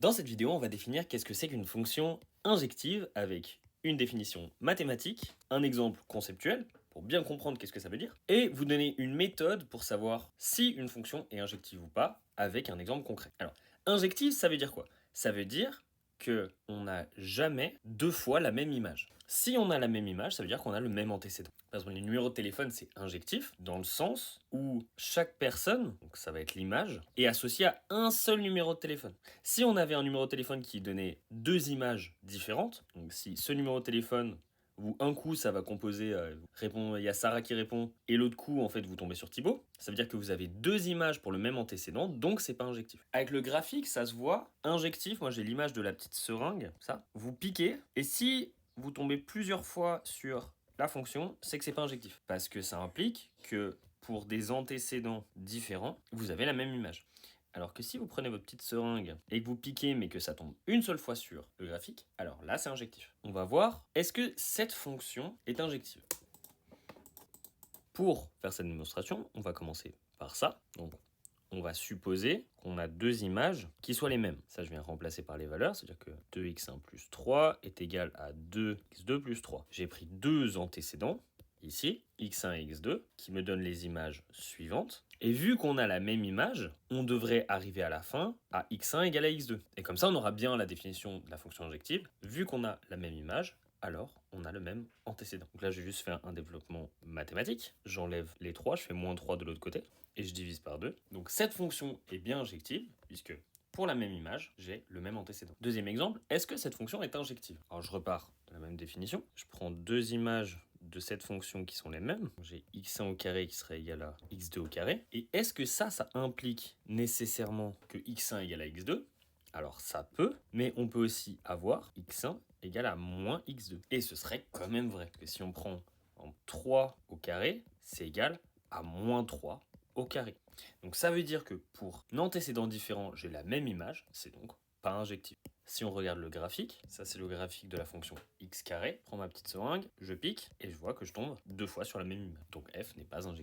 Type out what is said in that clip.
Dans cette vidéo, on va définir qu'est-ce que c'est qu'une fonction injective avec une définition mathématique, un exemple conceptuel pour bien comprendre qu'est-ce que ça veut dire, et vous donner une méthode pour savoir si une fonction est injective ou pas avec un exemple concret. Alors, injective, ça veut dire quoi? Ça veut dire qu'on n'a jamais deux fois la même image. Si on a la même image, ça veut dire qu'on a le même antécédent. Par exemple, les numéros de téléphone, c'est injectif, dans le sens où chaque personne, donc ça va être l'image, est associée à un seul numéro de téléphone. Si on avait un numéro de téléphone qui donnait deux images différentes, donc si ce numéro de téléphone, où un coup ça va composer, il y a Sarah qui répond, et l'autre coup en fait vous tombez sur Thibaut, ça veut dire que vous avez deux images pour le même antécédent, donc c'est pas injectif. Avec le graphique, ça se voit, injectif, moi j'ai l'image de la petite seringue, ça, vous piquez, et si vous tombez plusieurs fois sur la fonction, c'est que c'est pas injectif. Parce que ça implique que pour des antécédents différents, vous avez la même image. Alors que si vous prenez votre petite seringue et que vous piquez mais que ça tombe une seule fois sur le graphique, alors là c'est injectif. On va voir, est-ce que cette fonction est injective? Pour faire cette démonstration, on va commencer par ça. Donc on va supposer qu'on a deux images qui soient les mêmes. Ça, je viens remplacer par les valeurs, c'est-à-dire que 2x1 plus 3 est égal à 2x2 plus 3. J'ai pris deux antécédents, ici, x1 et x2, qui me donnent les images suivantes. Et vu qu'on a la même image, on devrait arriver à la fin à x1 égale à x2. Et comme ça, on aura bien la définition de la fonction injective. Vu qu'on a la même image, alors on a le même antécédent. Donc là, je vais juste faire un développement mathématique. J'enlève les 3, je fais moins 3 de l'autre côté, et je divise par 2. Donc cette fonction est bien injective, puisque pour la même image, j'ai le même antécédent. Deuxième exemple, est-ce que cette fonction est injective? Alors je repars de la même définition. Je prends deux images de cette fonction qui sont les mêmes. J'ai x1 au carré qui serait égal à x2 au carré. Et est-ce que ça implique nécessairement que x1 égale à x2? Alors ça peut, mais on peut aussi avoir x1 égale à moins x2. Et ce serait quand même vrai, parce que si on prend en 3 au carré, c'est égal à moins 3 au carré. Donc ça veut dire que pour un antécédent différent, j'ai la même image, c'est donc pas injectif. Si on regarde le graphique, ça c'est le graphique de la fonction x carré, je prends ma petite seringue, je pique, et je vois que je tombe deux fois sur la même image. Donc f n'est pas injectif.